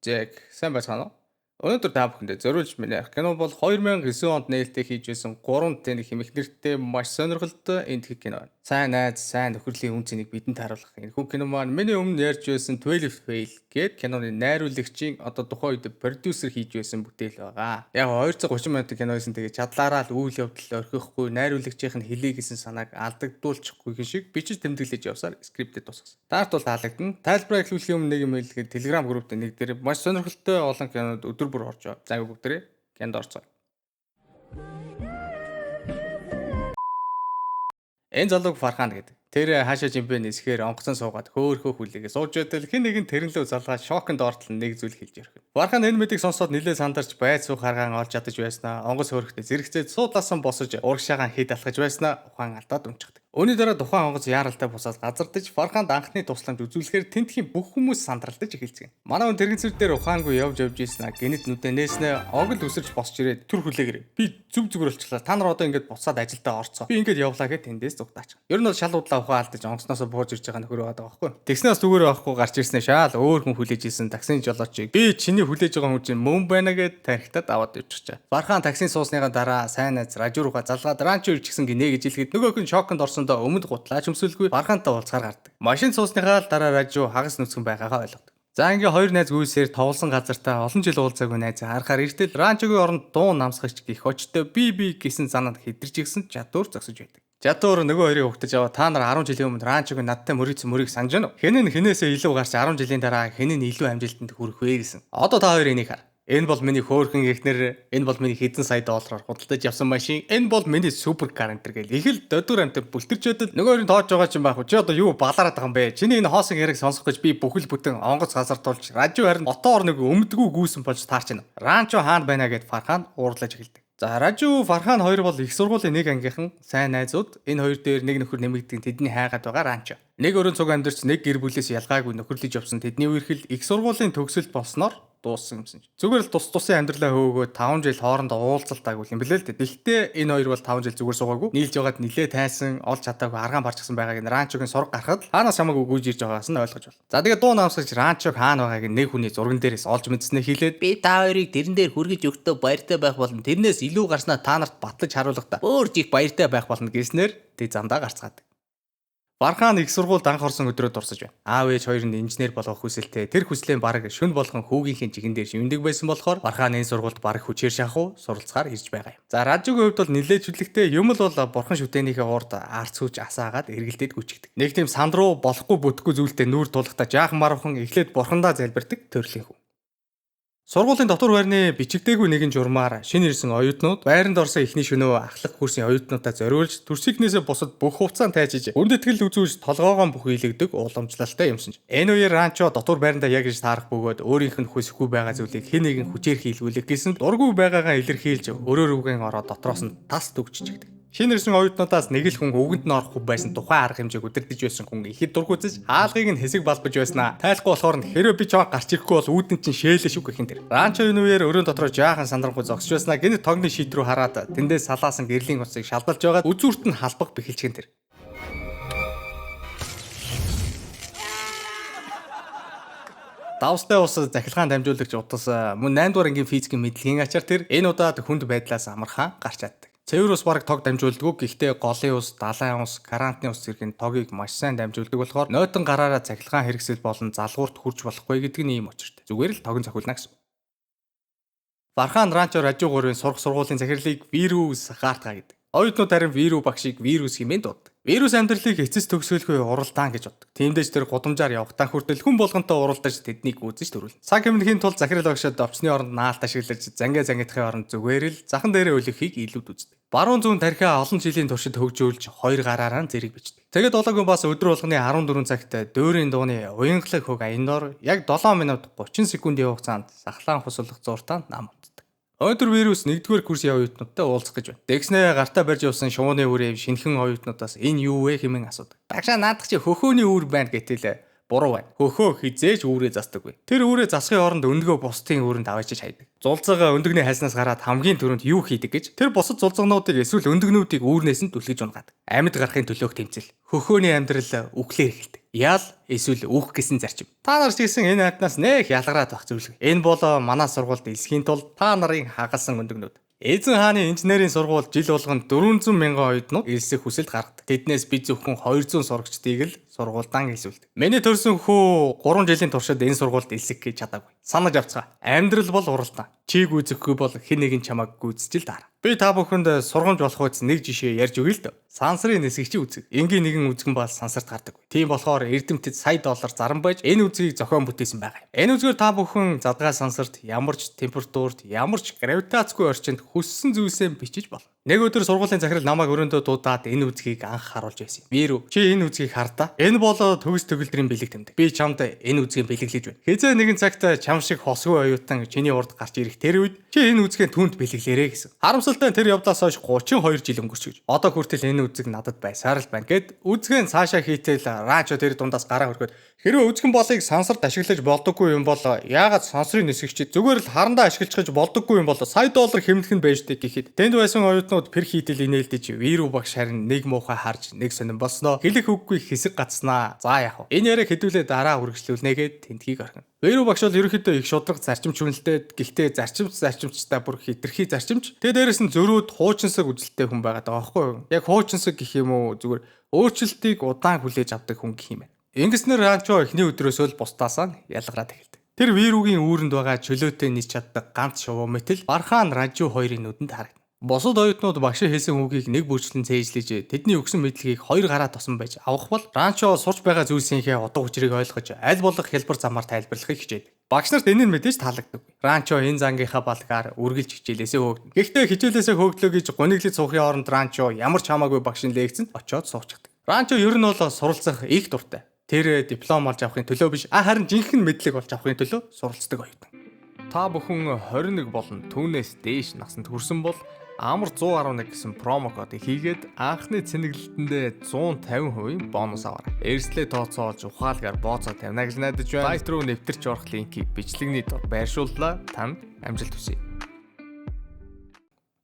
Зэг сайн байцгаана уу? Өнөөдөр та бүхэндээ зориулж минь ярих кино бол 2009 онд нээлттэй хийж байсан 3 тэнэг хэмэх нэртэй маш сонирхолтой энтхэг кино байна. Сайн найз, сайн нөхөрлийн үн цэнийг бидэнд харуулах энэ хүн кино маань миний өмнө ярьж байсан 12 Fail гээд киноны найруулагчийн одоо тухайн үед продюсер хийж байсан бүтээл байгаа. Яг 230 минутын кино байсан тэгээ чадлаараа л үйл явдал орхихгүй, найруулагчийн хэлий гэсэн санааг алдагдуулчихгүй шиг бичиж тэмдэглэж явсаар скриптэд тусгасан. Таарт бол таалагдана. Тайлбараа эхлүүлэхийн өмнө нэг юм хэлгээд Telegram группт нэг дээр маш сонирхолтой олон кинод өдөр бүр орж байгаа. За бүгдээрээ кинонд орцгоо. Энэ залууг Фархан гэдэг. Тэр хаашаа жимбэ нисгээр онгоцон суугаад хөөхөө хүлээгээ сууж байтал хэн нэгэн тэрнлөө залгаа шоконд ортол нэг зүйл хэлж ярих. Фархан энэ мэдийг сонсоод нилээ сандарч байд суух харгаан олж чадаж байснаа. Онгоц хөрөхтэй зэрэгцээд суудлаасан босож урагшаагаан хэд алхаж байснаа ухаан алдаад унчихдаг. Үүний дараа тухайн онгоц яаралтай бусаад газардаж Фарханд анхны тусламж үзүүлэхээр тентхийн бүх хүмүүс сандралдаж эхэлцгэн. Манай хүн тэрэгцэр дээр ухаангүй явж ийснаа гинэт нүдэ нээснэ огт өсөрч босч ирээд түр хүлээгэр. Би зүг зүгээр болчихлаа. Та нар одоо ингэж буцаад ажилдаа орцоо. Би ингэж явлаа гэд тэндээс зугтаач. Ер нь бол шал удлаа ухаан алдаж онгоцноосоо бууж ирж байгаа нөхөр байгаа байхгүй. Тэгснээс зүгээр байхгүй гарч ирснэ шаал өөр хүн хүлээж исэн таксийн жолоочийг би чиний хүлээж байгаа хүн чинь мөн байна гэд тархитад аваад ивчихчаа. Фархан таксийн суусныхаа дараа сайн найз Ражу руугаа залгаад ранчо ирчихсэн гинэ гэж хэлэхэд нөгөө хүн шоконд орсондоо өмнөд гутлаач өмсөлгүй Фархантай уулзгаар гардаг. Машин суусныхаа дараа Ражу хагас нүцгэн байгаагаа ойлгодог. За ингээ хоёр найз гүйсээр товлсон газартаа олон жил уулзаагүй найз харахаар эртэл ранчогийн оронд дуу намсгагч гих очтой би гэсэн занаад хидэрч игсэн чадвар зогсож байдаг. Жатуур нөгөө хоёрыг угтаж аваа та нар 10 жилийн өмнө ранчогийн надтай мөрийцэн мөрийг санаж байна уу? Хэн нь хинээсээ илүү гарч 10 жилийн дараа хэн нь илүү амжилтанд хүрэх вэ гэсэн. Одоо та хоёр энийг хар. Энэ бол миний хөөрхөн эхнэр, энэ бол миний хэдэн сая доллараар худалдаж авсан машин, энэ бол миний суперкар энэ гэл их л дөдөр амтэр бүлтэрчөөд нөгөө хоёрын тоож байгаа ч юм байх уу. Чи одоо юу балаараад байгаа юм бэ? Чиний энэ хоосон яриг сонсох гэж би бүхэл бүтэн онгоц газар тулж радио харин отоор нэг өмдгүү гүйсэн болж таарч байна. Ранчо хаана байна гэд Фархан уурлаж эхэлдэг. За Ражу Фархан хоёр бол их сургуулийн нэг ангийнхан сайн найзууд. Энэ хоёр дээр нэг нөхөр нэмэгдэн тэдний хайгаад байгаа Ранчо. Нэг өрön цуг амьдарч нэг гэр бүлээс ялгаагүй нөхөрлөж явсан тэдний үерхэл их сургуулийн төгсөлт болсноор дууссан юмсан. Зүгээр л тусын амьдралаа хөөгөө 5 жил хоорондоо уулзалтаагүй юм блэ л дээ. Гэхдээ энэ хоёр бол 5 жил зүгээр суугаагүй. Нийлж байгаад нилээ тайсан, олж чадаагүй аргаан барчсан байгааг нь Ранчогийн сураг гарахад хаанаас хамаагүй гүйж ирж байгаагаас нь ойлгож байна. За тэгээд дуу намсагч Ранчог хаана байгааг нэг хүний зурган дээрээс олж мэдснэ хэлээд би та хоёрыг тэрэн дээр хүргэж өгтөө баяртай байх болно. Тэрнээс илүү гарснаа та нарт батлаж харуулах та. Өөр жих баяртай байх болно гэснээр тэг замдаа гарцгаадаг. Фархан их сургуульд анх орсон өдрөө дурсаж байна. Аав ээж хоёр нь инженер болох хүсэлтэй. Тэр хүслээ бараг шүн болгон хүүгийнхээ жигэн дээр шивндэг байсан болохоор Фархан энэ сургуульд бараг хүчээр шахуу суралцахаар ирж байгаа юм. За Ражугийн хувьд бол нэлээд чөлөгтэй юм л бол бурхан шүтээнийхээ урд арц хүч асаагаад эргэлдээд гүчигдэг. Нэг тийм санд руу болохгүй бүтэхгүй зүйлтэй нүүр тулахдаа жаахан мархан эхлээд бурхандаа залбирдаг төрлийн хүн. Сургуулийн дотор байрны бичигдээгүй нэгэн журмаар шинэ ирсэн оюутнууд байранд орсон эхний шөнөө ахлах курсын оюутнуудаа зориулж төрсийнхнээсээ бусад бүх хувцаанд тайжиж үндэтгэл үзүүлж толгоогоо бүх хийлэгдэг уламжлалтай юмсан. Энэ үеэр Ранчо дотор байрандаа яг иж таарах бөгөөд өөрийнх нь хүсэхгүй байгаа зүйлийг хэн нэгэн хүчээр хийлгүүлэх гэсэн дургүй байгаагаа илэрхийлж өрөөр үгэн ороод дотроос нь тас төгччихдэг. Шинэ ирсэн оюутнуудаас нэг л хүн үгэнд нь орохгүй байсан тухайн арга хэмжээг удирдах байсан хүн ихэд дургуутж хаалгыг нь хэсэг балбаж байснаа. Тайлахгүй болохоор нь хэрэв би чамаа гарч ирэхгүй бол үүдэн чинь шээлээ шүү гэх юм тэр. Ранчо энэ үеэр өрөөнд дотроо жаахан сандрангуй зогсож байснаа гинэ тогны шийд рүү хараад тэндээс салаасан гэрлийн уцыг шалдалж байгаад үзүүрт нь халбах бэхэлчгэн тэр. Давстай ус захилгаан дамжуулагч утас мөн 8 дугаар ангийн физикийн мэдлэгийн ачаар тэр энэ удаад хүнд байдлаас амархан гарч чаддаг. Цэвэр ус бараг тог дамжуулдаггүй гэхдээ голын ус, далайн ус, карантины ус зэрэг нь тогийг маш сайн дамжуулдаг болохоор нойтон гараараа цахилгаан хэрэгсэл болон залгуурт хүрч болохгүй гэдэг нь ийм учиртай. Зүгээр л тог нь цохилно гэсэн. Фархан Ранчо Ражу гурвын сурах сургуулийн захирлыг вирус хаартгаа гэдэг. Оюутнууд харин вирус багшийг вирус хэмээн дууддаг. Вирус амьдралыг эцэс төгсөөлгүй уралдаан гэж боддог. Тиймдээс тэр гудамжаар явхтаа хүртэл хүн болгонтой уралдаж тэднийг гүйцэж төрүүлнэ. Цаг хэмнэхийн тулд захирал багшаад овчны оронд наалт ашиглаж зангидахын оронд зүгээр л захан дээрээ өлөхийг илүүд үздэг. Баруун зүүн тархиа олон жилийн туршид хөгжүүлж хоёр гараараа зэрэг бичдэг. Тэгэд Улаагүй бас өдөр болгоны 14 цагт дөөрийн дууны уянгалаг хөг аяндор яг 7 минут 30 секундын хугацаанд сахлаан хусуулах зууртаанд нам унтдаг. Өнөөдөр вирус 1-р курсын оюутнуудтай уулзах гэж байна. Тэгснээ гартаа барьж явсан шувууны үрээ шинхэн оюутнуудаас энэ юу вэ хэмээн асуудаг. Багшаа наадах чи хөхөөний үр байна гэтэл Буруу байна. Хөхөө хизээж үүрээ засдаггүй. Тэр үүрээ засахын оронд өндгөө бусдын үүрэнд аваачиж хайдаг. Зулцаага өндөгний хайснаас гараад хамгийн түрүүнд юу хийдэг гэж тэр бусад зулцгнуудыг эсвэл өндөгнүүдийг үүрнээс нь түлхэж унгаад. Амьд гарахын төлөөх тэмцэл. Хөхөөний амьдрал үхлээр эхэлдэг. Ял эсвэл үх гэсэн зарчим. Та нар ч гэсэн энэ хайднаас нэх ялгараад байх зүйлгүй. Энэ бол манай сургуульд элсхийн тулд та нарын хагалсан өндөгнүүд. Эзэн хааны инженерийн сургууль жил болгон 400 мянган оюутнууд элсэх хүсэлт гаргадаг. Тэднээс бид зөвхөн 200 сурагчдыг л сургуульдаа элсүүлдэг. Миний төрсөн хүү 3 жилийн туршид энэ сургуульд элсэх гэж чадаагүй. Санаж авцгаа. Амьдрал бол уралдаан. Чийг үзэхгүй бол хэн нэгэн чамайг гүйцэтгэл даар. Би та бүхэнд сургамж болох үс нэг жишээ ярьж өгье л дөө. Сансрын нисгэгчийн үзэг. Энгийн нэгэн үзгэн бол сансарт гардаг. Тийм болохоор эрдэмтэд сая доллар заран байж энэ үзгийг зохион бүтээсэн байгаа юм. Энэ үзгээр та бүхэн задгай сансарт ямар ч температурт, ямар ч гравитацгүй орчинд хүссэн зүйлсээ бичиж болно. Нэг өдөр сургуулийн захирал намайг өрөөндөө дуудаад энэ үзгийг анх харуулж байсан юм. Виру, чи энэ үзгийг хардаа. Энэ бол төгс төгөлдрийн бэлэг тэмдэг. Би чамд энэ үзгийг бэлэглэж байна. Хизээ нэгэн цагт чам шиг хосгүй оюутан чиний урд гарч ирэх тэр үед чи энэ үзгийн түнд бэлэглээрэй гэсэн. Харамсалтай тэр явдлаас хойш 32 жил өнгөрч гэж. Одоо хүртэл энэ үзэг надад байсаар л байна гэд үзгэн цаашаа хийтэл ранчо тэр дундаас гараа хөргөд хэрвээ үзгэн болыг сансарт ашиглаж болдоггүй юм бол яагаад сансрын нисгэгчид зүгээр л харандаа ашиглаж болдоггүй юм бол сая доллар хэмнэх нь байжтэй гэхэд тэнд байсан оюутнууд пер хийтэл инээлдэж виру багш харин нэг муухай харж нэг сонирн болсноо хэлэх үггүй хэсэг гацснаа. За яах вэ? Энэ яриаг хэдүүлээ дараа үргэлжлүүлнэгээд тентхийг орхино. Виру багш бол ерөнхийдөө их шудраг зарчимч үнэлтэд гэхдээ зарчимчтай бүр хитрхи зарчимч. Тэгээ дээрэс нь зөрүүд хуучинсаг үжилттэй хүн байгаад байгаа байхгүй юу? Яг хуучинсаг гэх юм уу зүгээр өөрчлөлтийг удаан хүлээж авдаг хүн гэх юм байна. Ингэснээр ранчо эхний өдрөөсөө л бусдаасаа ялгараад эхэлдэг. Тэр виругийн үүрэнд байгаа чөлөөтэй нийц чаддаг ганц шувуу мэтэл Бархан Ранжу хоёрын нүдэнд харагдана. Бусад оюутнууд багшийн хэлсэн үгийг нэг бүрчлэн цээжлэж тэдний өгсөн мэдлэгийг хоёр гараа тосон байж авах бол ранчо сурч байгаа зүйлсийнхээ утга учирыг ойлгож аль болох хялбар замаар тайлбарлахыг хичээдэг. Багш нарт энэ нь мэдээж таалагддаг. Ранчо энэ зангийнхаа балгаар үргэлж хичээлээсээ хөөгдөн. Гэхдээ хичээлээсээ хөөгдлөө гэж гуниглаж суухын оронд ранчо ямар ч хамаагүй багшийн лекцэнд очиод суучихдаг. Ранчо ер нь бол суралцах их дуртай. Тэр диплом олж авахын төлөө биш, харин жинхэнэ мэдлэг олж авахын төлөө суралцдаг оюутан. Та бүхэн 21 болон түүнээс дээш наснд хүрсэн бол амар 111 гэсэн промо кодыг хийгээд анхны цэнэглэлтэндээ 150% бонус аваарай. Эрсдлээ тооцоолж ухаалгаар бооцоо тавина гэж найдаж байна. Сайт руу нэвтэрч орох линкийг бичлэгний дор байршууллаа. Танд амжилт хүсье.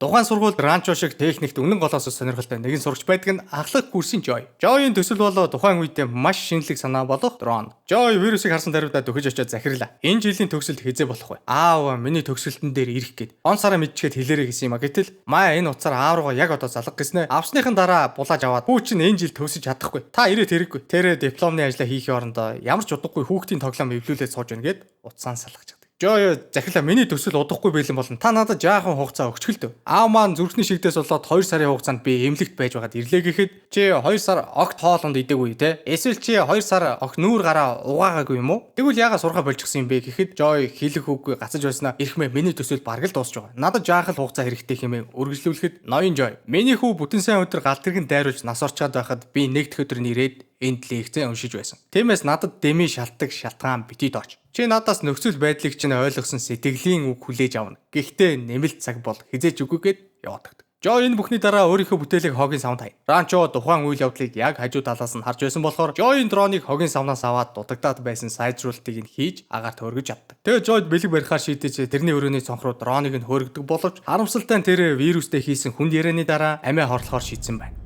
Тухайн сургуульд ранчо шиг техникт үнэн голоос сонирхолтой нэгэн сурагч байдаг нь ахлах курсын Joy. Joy-ийн төсөл бол тухайн үед маш шинэлэг санаа болох дрон. Joy вирусыг харсан даруйдаа дөхөж очиод захирлаа. Энэ жилийн төгсөлд хизээ болох вэ? Аав миний төгсөлтөн дээр ирэх гээд он сараа мэдчихэд хэлээрэй гэсэн юм а. Гэтэл маа энэ утсаар аав руугаа яг одоо залгах гэснээр авсныхан дараа булааж аваад хүү чинь энэ жил төгсөж чадахгүй. Та ирээд хэрэггүй. Тэр дипломны ажлаа хийхийн орондоо ямар ч удахгүй хүүхдийн тоглоом эвлүүлээд сууж байна гэд утсаан салгаж. Joy захирлаа миний төсөл удахгүй байлан болно. Та надад жаахан хугацаа өгч гэлдөө. Аав маань зүрхний шигдээс болоод 2 сарын хугацаанд би эмнэлэгт байж байгаад ирлээ гэхэд чи 2 сар огт хоолонд идэггүй те. Эсвэл чи 2 сар огт нүүр гараа угаагаагүй юм уу? Тэгвэл яагаад сурхаа болчихсон юм бэ гэхэд Joy хэлэх үггүй гацаж байснаа ирхмээ миний төсөл бараг л дуусч байгаа. Надад жаахан хугацаа хэрэгтэй хэмээн үргэлжлүүлэхэд ноён Joy миний хүү бүтэн сайн өдөр гал тэрхэн дайруулж нас орчоод байхад би нэг дэх өдөр нэрээд энд лекцээ уншиж байсан. Тиймээс надад дэмий шалтгаан битий тооч. Чи надаас нөхцөл байдлыг чинь ойлгосон сэтгэлийн үг хүлээж авна. Гэхдээ нэмэлт цаг бол хизээч үгүйгээд яваад. Joy энэ бүхний дараа өөрийнхөө бүтээлийг хогийн савнд хай. Ранчо тухайн үйл явдлыг яг хажуу талаас нь харж байсан болохоор Joy-ийн дроныг хогийн савнаас аваад дутагдаад байсан сайжруулалтыг нь хийж агаарт хөргөж авдаг. Тэгээ Joy бэлэг барихаар шийдэж тэрний өрөөний цонх руу дроныг нь хөргөдөг боловч харамсалтай нь тэр вирустэй хийсэн хүнд ярианы дараа амиа хорлохоор шийдсэн байна.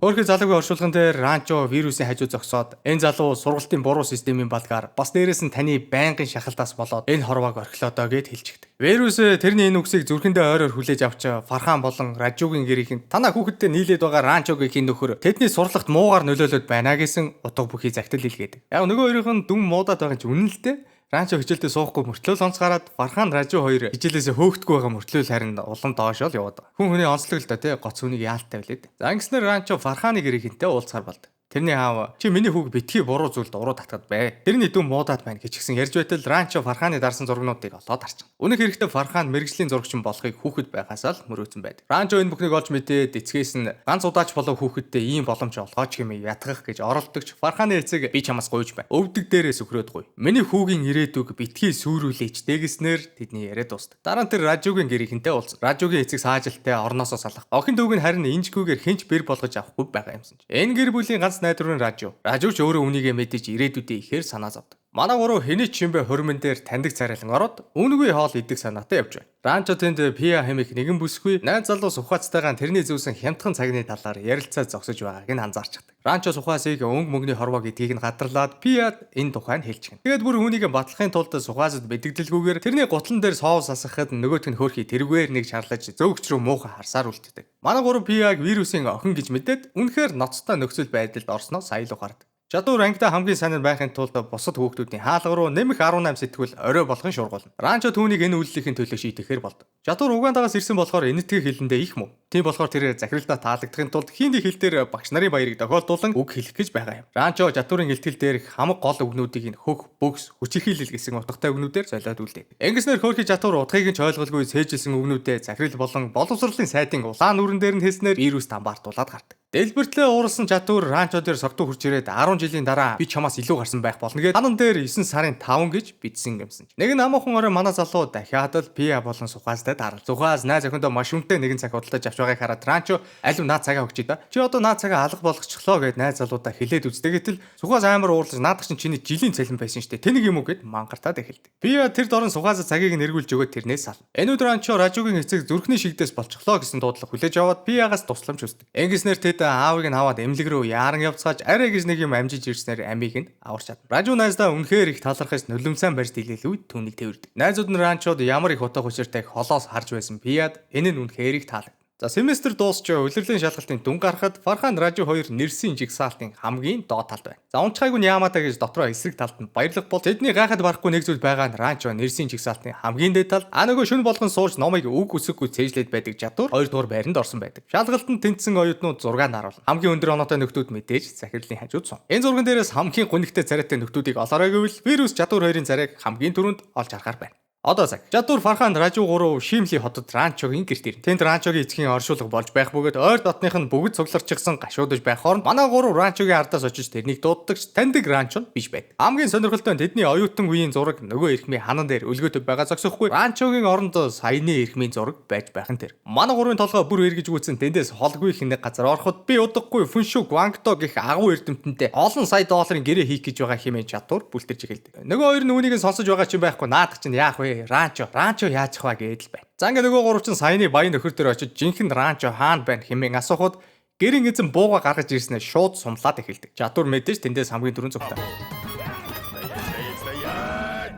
Өөрхөн залуугийн оршуулган дээр ранчо вирусын хажуу зогсоод энэ залуу сургалтын буруу системийн балгаар бас дээрэс нь таны байнгын шахалтаас болоод энэ хорвоог орхилоодоо гэд хэлчихдэг. Вирус тэрний энэ үгсийг зүрхэндээ ойроор хүлээж авч Фархан болон Ражугийн гэрийнхэн танаа хүүхэдтэй нийлээд байгаа ранчогийн нөхөр тэдний сурлагт муугар нөлөөлөд байна гэсэн утга бүхий загтал илгээдэг. Яг нөгөө хоёрын нь дүн муудаад байгаа ч үнэн л дээ. Ранчо хичээлдээ суухгүй мөртлөө онц гараад Фархан Ражу хоёр хичээлээсээ хөөгдөхгүй байгаа мөртлөө харин улам доош л яваад байгаа. Хүн хүний онцлог л да тий гоц хүнийг яалттай билээд. За ингэснээр Ранчо Фарханы гэрийнхэнтэй уулзахаар болд. Тэрний аав чи миний хүүг битгий буруу зүйлд уруу татгад бай. Тэрний дүү муудаад байна гэчихсэн ярьж байтал Ранчо Фарханы дарсан зургнуудыг олоод харчихна. Үнэх хэрэгтээ Фархан мэрэгжлийн зурагчин болохыг хүүхэд байгаасаа л мөрөөдсөн байдаг. Ранчо энэ бүхнийг олж мэдээд эцгээс нь ганц удаач болов хүүхэдтэй ийм боломж олгооч хэмээн ятгах гэж оролдогч Фарханы эцэг би чамаас гуйж байна. Өвдөг дээрээс өгрөөд гуй. Миний хүүгийн ирээдүг битгий сүрүүлээч дэгэснээр тэдний яриа дуустав. Дараа нь тэр Ражугийн гэрийнхэнтэй уулзсан. Ражугийн эцэг саажилттай орноосоо салах. Охин дүүг нь харин инжгүүгээр хинч бэр болгож авахгүй байгаа юмсан ч. Энэ гэр бүлийн ганц найдвар нь Ражу. Ражу ч өөрөө үнийгээ мэдэж ирээдүйдээ ихээр санаа зовдөг. Манай гурав хэний ч юмбэ хөрмөн дээр таньдаг царайлан ороод үнгүй хоол идэх санаатай явж байна. Ранчо тэнд Пиа хэмээх нэгэн бүсгүй найз залуу Сухацтайгаа тэрний зүүсэн хямдхан цагны талаар ярилцаа зогсож байгааг нь анзаарч чаддаг. Ранчо Сухасыг өнгө мөнгөний хорвоо гэдгийг нь гадарлаад Пиад энэ тухайн хэлчихнэ. Тэгээд бүр хүнийг батлахын тулд Сухасад бэлтгэдэлгүйгээр тэрний гутлан дээр соов сасгахад нөгөөтг нь хөөрхий тэрвгээр нэг шарлаж зөөгч рүү муухай харсаар үлддэг. Манай гурав Пиаг вирусын охин гэж мэдээд үнэхээр ноцтой нөхцөл байдалд орсноо сая л ухаардаг. Чадвар ангида хамгийн сайн байхын тулд бусад хүүхдүүдийн хаалга руу нэмэх 18 сэтгүүл орой болгон шургуулна. Ранчо түүнийг энэ үйлдлийн төлөө шийтгэхээр болдог. Чадвар Угандагаас ирсэн болохоор энэтхэг хилэндээ их муу. Тийм болохоор тэр захиралдаа таалагдахын тулд хинди хэлээр багш нарын баярыг тохиолдуулан үг хэлэх гэж байгаа юм. Ранчо чадварын илтгэл дээрх хамаг гол үгнүүдийг хөх, бөгс, хүчирхийлэл гэсэн утгатай үгнүүдээр солиод үлдээ. Ингэснээр хөөрхий чадвар утгыг нь ойлгуулгүй цээжилсэн үгнүүдээ захирал болон боловсролын сайдын улаан нүрэн дээр нь хэлснээр вирус тамбаартуулаад гардаг. Дэлбэртлээ уурсан чадвар Ранчо дээр согтуу хурж ирээд 10 жилийн дараа би чамаас илүү гарсан байх болно гэд ханан дээр 9 сарын 5 гэж бичсэн юмсан. Нэг нь амархан орой манай залуу дахиад л Пиа болон Сухастай дарал. Сухас найз охиндоо маш үнэтэй нэгэн цаг худалдаж авч байгааг хараад Ранчо алив наад цагаа өгч да. Чи одоо наад цагаа алга болгочихлоо гэд найз залуудаа хэлээд үздэг гэтэл Сухас амар уурлаж наадах чинь чиний жилийн цалин байсан штэ. Тэнийг юм уу гэд мангартаад эхэлдэг. Пиа тэр дорн Сухасад цагийг нэргүүлж өгөөд тэрнээс сална. Энэ өдөр Ранчо Ражугийн эцэг зүрхний шигдээс болчихлоо гэсэн дуудлага хүлээж аваад Пиагаас тусламж хүсдэг. Ингэснээр тэд аавыг нь аваад эмнэлэг рүү яаран явцгааж арай гэж нэг юм амжиж ирснээр амийг нь аварч чадна. Ражу найздаа үнэхээр их талархаж нулимсан барьж дийлэлүүд түүнийг тэрвэрдэг. Найзууд нь Ранчод ямар их утга учиртай холоос харж байсан Пиад энэ нь үнэхээр их таалагдав. За семестр дуусч улирлын шалгалтын дүн гарахад Фархан Ражу хоёр нэрсийн жигсаалтын хамгийн доод талд байна. За унчхайг нь яамаатай гэж дотроо эсрэг талд нь баярлах бол тэдний гайхад барахгүй нэг зүйл байгаа нь Ранчо нэрсийн жигсаалтын хамгийн дээд тал нөгөө шүн болгон сууж номыг үг үсэггүй цээжлээд байдаг чадвар 2 дугаар байранд орсон байдаг. Шалгалтанд тэнцсэн оюутнууд 6 наруулна. Хамгийн өндөр оноотой нөхдүүд мэдээж захирлын хажууд сум. Энэ зурган дээрээс хамгийн гонигтай царайтай нөхдүүдийг олоорой гэвэл вирус чадвар хоёрын царайг хамгийн түрүүнд олж харахаар байна. Одоо цаг. Чадвар Фархан Ражу 3 Шимли хотод Ранчогийн гэрт ирнэ. Тэнд Ранчогийн эцгийн оршуулга болж байх бөгөөд ойр дотных нь бүгд цугларчихсан гашуудаж байх хооронд манай 3 Ранчогийн ардаас очиж тэрнийг дууддагч таньдаг Ранчо биш байд. Хамгийн сонирхолтой нь тэдний оюутан үеийн зураг нөгөө эрхмийн ханан дээр өлгөөдөв байгаа зогсохгүй. Ранчогийн оронд саяны эрхмийн зураг байж байх нь тэр. Манай 3-ын толгой бүр эргэж гүйцэн тэндээс холгүй их нэг газар ороход би удахгүй Фүншү Гвангто гэх агуу эрдэмтэнтэй олон сая долларын гэрээ хийх гэж байгаа хэмээн чадвар бүлтэрж эхэлдэг. Нөгөө хоёр нь үүнийг сонсож байгаа ч юм байхгүй наадах чинь яах вэ? Ранчо яаж хваа гэдэл байна. За ингээ нөгөө гурав чинь саяны баян нөхөр дээр очиж жинхэнэ Ранчо хаана байна хэмээн асуухад гэрийн эзэн бууга гаргаж ирснээр шууд сумлаад эхэлдэг. Чадвар мэдээж тэндээс хамгийн түрүүн зүгтээ.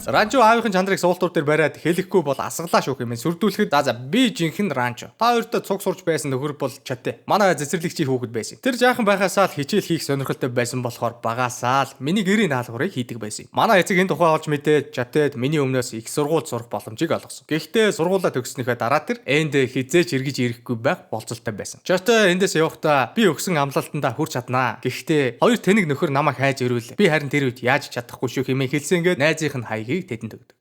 Ранчо аавынхын чандрыг суултуур дээр бариад хэлэхгүй бол асгалаа шүү хэмээн сүрдүүлэхэд за би жинхэнэ Ранчо. Та хоёртой цуг сурж байсан нөхөр бол Чатэ. Манай цэцэрлэгчийн хүүхэд байсан. Тэр жаахан байхасаа л хичээл хийх сонирхолтой байсан болохоор багасаа л миний гэрийн даалгаврыг хийдэг байсан. Манай эцэг энэ тухай олж мэдээд Чатэд миний өмнөөс их сургууль сурах боломжийг олгосон. Гэхдээ сургуулаа төгснөхөө дараа тэр энд хизээч эргэж ирэхгүй байх болцолтой байсан. Чатэ эндээс явахдаа би өгсөн амлалтандаа хүрч чаднаа. Гэхдээ хоёр тэнэг нөхөр намайг хайж ирвэл би харин тэр үед яаж чадахгүй шүү хэмээн хэлсэнгээд найзынх нь хаягийг тэдэнд өгдөг.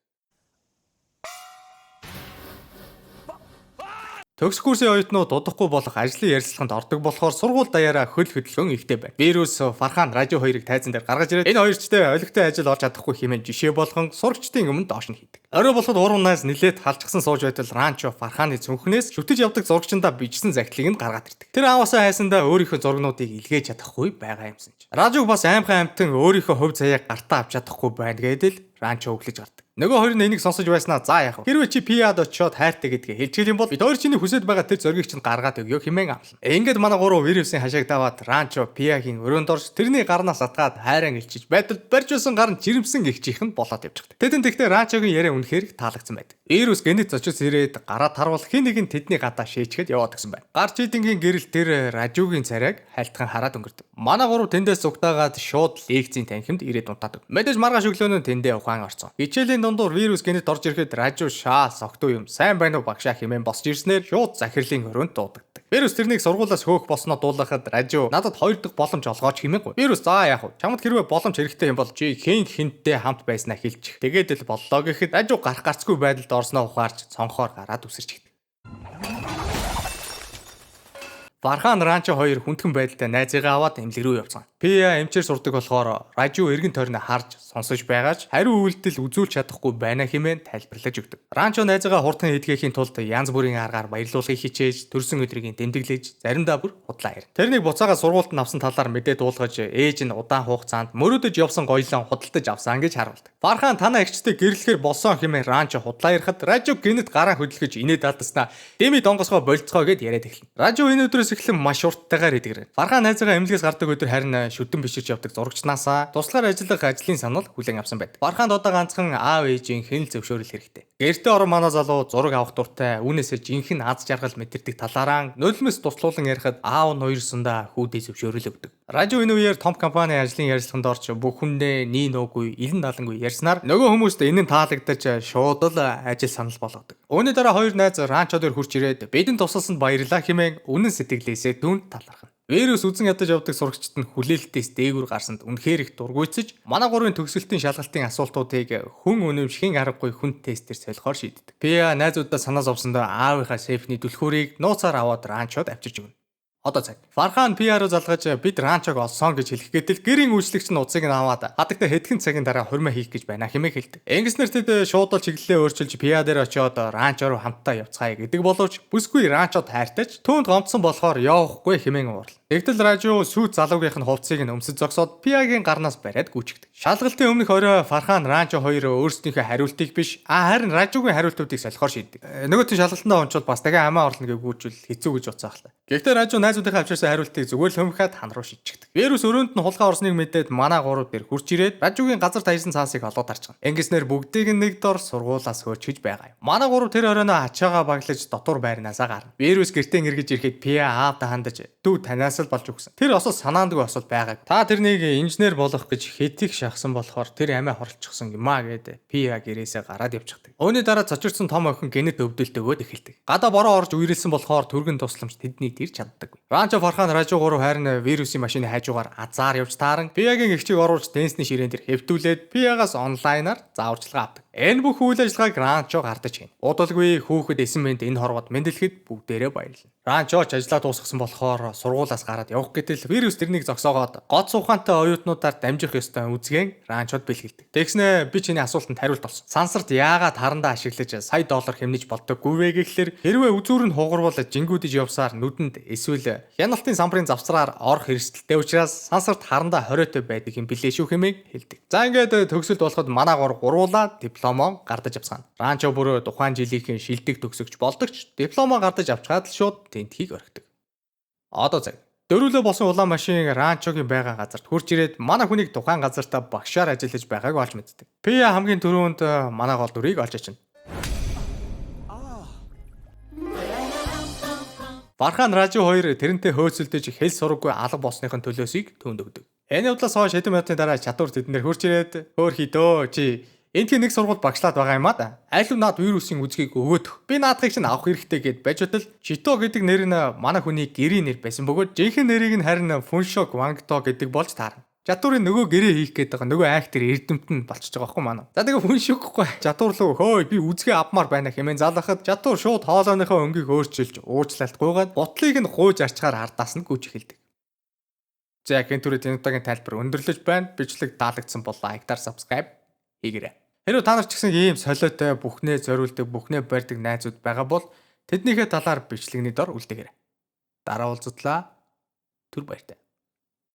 Төгс курсын оюутнууд удахгүй болох ажлын ярилцлаганд ордог болохоор сургууль даяараа хөл хөдөлгөөн ихтэй байна. Вирус Фархан Ражу хоёрыг тайзан дээр гаргаж ирээд энэ хоёрчтой олигтой ажил олж чадахгүй хэмээн жишээ болгон сурагчдын өмнө доош нь хийдэг. Орой болоход уруунаас нилээд халжчихсан сууж байтал Ранчо Фарханы цүнхнээс шүтэж явдаг зурагчиндаа бичсэн захидлыг нь гаргаад ирдэг. Тэр ааваасаа хайсандаа өөрийнхөө зургнуудыг илгээж чадахгүй байгаа юмсан ч. Ражуг бас аимхан амтан өөрийнхөө хувь заяаг гартаа авч чадахгүй байна гэдэл Ранчо өглөж гардаг. Нөгөө хоёр нь энийг сонсож байснаа за яах вэ? Хэрвээ чи Пиад очиод хайртай гэдгээ хэлчихэл юм бол бид хоёр чиний хүсэж байгаа тэр зоргийг чинь гаргаад өгөө хэмээн амлана. Ингээд манай гурав вирусын хашааг даваад Ранчо Пиагийн өрөөнд орж тэрний гарнаас атгаад хайран илчиж байтал барьж байсан гар нь жирэмсэн гихчих нь болоод явчихдаг. Тэдэн тэгтээ Ранчогийн яриа үнэхээр их таалагдсан байдаг. Вирус генет зочид ирээд гараа таруул хин нэг нь тэдний гадаа шийчгээд яваад гисэн байна. Гарч идэнгийн гэрэл тэр Ражугийн царайг хайлтхан хараад өнгөрдөв. Манай гурав тэндээс угтаагаад шууд лекцийн танхимд ирээд унтаадаг. Мэдээж маргааш өглөө нь тэндээ ухаан орцсон. Хичээлийн дундуур вирус генет орж ирэхэд Ражу шаа согтуу юм сайн байна уу багшаа хэмээн босч ирснээр шууд захирлын хөрөөнд дуудагддаг. Вирус тэрнийг сургуулаас хөөх болсноо дуулахад Ражу надад 2 дахь боломж олгооч хэмээгүй. Вирус за яах вэ? Чамд хэрвээ боломж хэрэгтэй юм бол чи хинтээ хамт байснаа хэлчих. Тэгээд л боллоо гэхэд Ражу гарах гарцгүй байдалд орсноо ухаарч цонхоор гараад үсэрч гидэг. Вархан Ранчо хоёр хүндхэн байдалтай найзыгаа аваад эмнэлэг рүү явцгаан. Пиа эмчээр сурдаг болохоор Ражу эргэн тойрноо харж сонсож байгаач хариу үйлдэл үзүүлж чадахгүй байна хэмээн тайлбарлаж өгдөг. Ранчо найзыгаа хурдхан эдгэхийн тулд янз бүрийн аргаар баярлуулахыг хичээж төрсөн өдрийг тэмдэглэж заримдаа бүр худлаа ирнэ. Тэрнийг буцаага сургуульд авсан талаар мэдээ дуулгаж ээж нь удаан хугацаанд мөрөдөж явсан гоёлон худалдаж авсан гэж харуулдаг. Вархан танаа эгчтэй гэрлэхээр болсон хэмээн Ранчо худлаа ярихад Ражу гинэт гараа хөдлөж инээд алдаснаа Дэми донгосгоо болцгоо гэд яриад эхэлнэ. Ражу энэ өдрөөс эхлэн маш урттайгаар идэгрэн. Вархан найзгаа эмнэлгээс гардаг өдөр харин шүтэн биширч явдаг зурагчнаасаа туслахаар ажиллах ажлын санал хүлээн авсан байдаг. Варханд одоо ганцхан аав ээжийн хянал зөвшөөрөл хэрэгтэй. Гэртээ орон манай залуу зураг авах дуртай, үүнээсээ жинхэнэ аз жаргал мэдэрдэг талаараа нулимс туслуулан ярихад аав нь хоёрсондоо хүүдээ зөвшөөрөл өгдөг. Ражу энэ үеэр том компани ажлын ярилцлаганд орж бүх хүндээ нී нөөгүй, илэн далангүй ярьснаар нөгөө хүмүүст энэ нь таалагдаж шууд л ажил санал болгодог. Үүний дараа хоёр найз ранчо дээр хурж ирээд бидэнд тусалсанд баярлалаа хэмээн үнэн сэтгэлээсээ түүнд талархна. Вирус үзэн ядаж явдаг сурагчид нь хүлээлтээс дээгүр гарсанд үнэхээр их дургуйцэж манай гурвын төгсөлтийн шалгалтын асуултуудыг хүн үнэмшхийн аргагүй хүн тестээр солихоор шийддэг. Пиа найзуудаа санаа зовсондоо аавынхаа шефний түлхүүрийг нууцаар аваад ранчод авчирч өгнө. Одоо цаг. Вархан PR-оо залгаж бид ранчог олсон гэж хэлэх гэтэл гэрийн үйлчлэгч нь уцыг нь аваад хадагта хэдхэн цагийн дараа хурмаа хийх гэж байна хэмээн хэлдэг. Ингэснээр тэд шуудал чиглэлээ өөрчилж PR дээр очиод ранчо руу хамтдаа явцгаая гэдэг боловч бүсгүй ранчод хайртаж түүнд гомдсон болохоор явахгүй хэмээн уурлаа. Тэгтэл Ражу сүйт залуугийнх нь хувцсыг нь өмсөж зогсоод Пиагийн гарнаас бариад гүйчигдэг. Шалгалтын өмнөх орой Вархан Ранчо хоёр өөрсдийнхөө хариултыг биш харин Ражугийн хариултуудыг солихоор шийддэг. Нөгөөтийн шалгалтандаа онцол бас дахин амиа орлно гэвгүүжүүл хэцүү гэж утсаахлаа. Гэхдээ Ражу найзуудынхаа авчирсан хариултыг зүгээр л хөмхөд хан руу шидчихдэг. Вирус өрөөнд нь хулгай орсныг мэдээд манай гурав дээр хурж ирээд Ражугийн газар таярсан цаасыг олоод арчсан. Ингэснээр бүгдийг нь нэг дор сургуулаас хөөчөж байгаа юм. Манай гурав тэр оройноо ачаагаа баглаж дотор байрнаасаа гарна. Вирус гэртээ эргэж ирэхэд Пиа аавда хандаж дүү танаас л болж өгсөн. Тэр осол санаандгүй осол байгааг. Та тэрнийг инженер болох гэж хэтих шахсан болохоор тэр амиа хорлцчихсан юм аа гэд Пиа гэрээсээ гараад явчихдаг. Өөний дараа цочирсан том охин генет өвдөлт өгөөд эхэлдэг. Гадаа бороо орж үерэлсэн болохоор түргэн тусламж тэдний тэрч чаддаг. Ранчо Вархан Ражу гурав харин вирусын машины хажуугаар азар явж тааран Пиагийн эгчийг оруулж дэнсний ширээн дээр хэвтүүлээд Пиагаас онлайнаар зааварчилгаа авдаг. Энэ бүх үйл ажиллагааг Ранчо гардаж хийнэ. Удалгүй хүүхэд эсэн мэнд энэ хорвоод мэдлэхэд бүгдээрээ баярлана. Ранчоч ажиллаа дуусгасан болохоор сургуулаас гараад явах гэтэл вирус тэрнийг зогсоогоод гол ухаантай оюутнуудаар дамжих ёстой үзгэн Ранчод бэлгэлдэг. Тэгснэ би чиний асуултанд хариулт олсон. Сансарт яагаад харандаа ашиглаж сая доллар хэмнэж болдоггүй вэ гэхлээр хэрвээ үзүүр нь хугарвал жингүүдэж явсаар нүдэнд эсвэл хяналтын самбарын завсраар орох хэрэгсэлтэй учраас сансарт харандаа хориотой байдаг юм билээ шүү хэмээн хэлдэг. За ингээд төгсөлт болоход манай гуруулаа дипломоо гардаж авсан. Ранчо бүр тухайн жилийн шилдэг төгсөгч болдогч дипломоо гардаж авчгаад л шууд тентхийг орхидог. Одоо цаг. Дөрүлөө болсон улаан машин Ранчогийн байгаа газарт хурж ирээд манай хүнийг тухайн газартаа багшаар ажиллаж байгааг олж мэддэг. Пиа хамгийн түрүүнд манай гол дүрийг олж ачна. Вархан Ражу хоёр тэрнтэй хөөцөлдөж хэл сураггүй алга болсныхын төлөөсийг түүнд өгдөг. Энэ явдлаас хойш хэдэн минутын дараа чадвар тэднэр хурж ирээд хөөхидөө чи эндхийн нэг сургууль багшлаад байгаа юм аа да. Аль нь над вирусын үзгийг өгөөдөх. Би наадахыг чинь авах хэрэгтэй гэд байж бодол Чито гэдэг нэр нь манай хүний гэрийн нэр байсан бөгөөд жинхэнэ нэрийг нь харин Фуншо Гвангто гэдэг болж таарна. Чадварыг нөгөө гэрээ хийх гээд байгаа нөгөө актер эрдэмт нь болчихж байгаа байхгүй манай. За тэгээ Фуншохгүй чадвар руу хөөе би үзгээ авмаар байна хэмээн залгахад чадвар шууд хоолойныхоо өнгийг өөрчилж уучлалтгүйгээд ботлыг нь гуйж арчгаар ардаас нь гүйж эхэлдэг. За гэнтүрээ тэнэтагийн тайлбар өндөрлөж байна. Бичлэг таалагдсан бол лайктаар subscribe хийгээрэй. Хэрвээ та нар ч гэсэн ийм солиотой бүхнээ зориулдаг бүхнээ барьдаг найзууд байгаа бол тэднийхээ талаар бичлэгний дор үлдээгээрэй. Дараа уулзтлаа. Түр баяртай.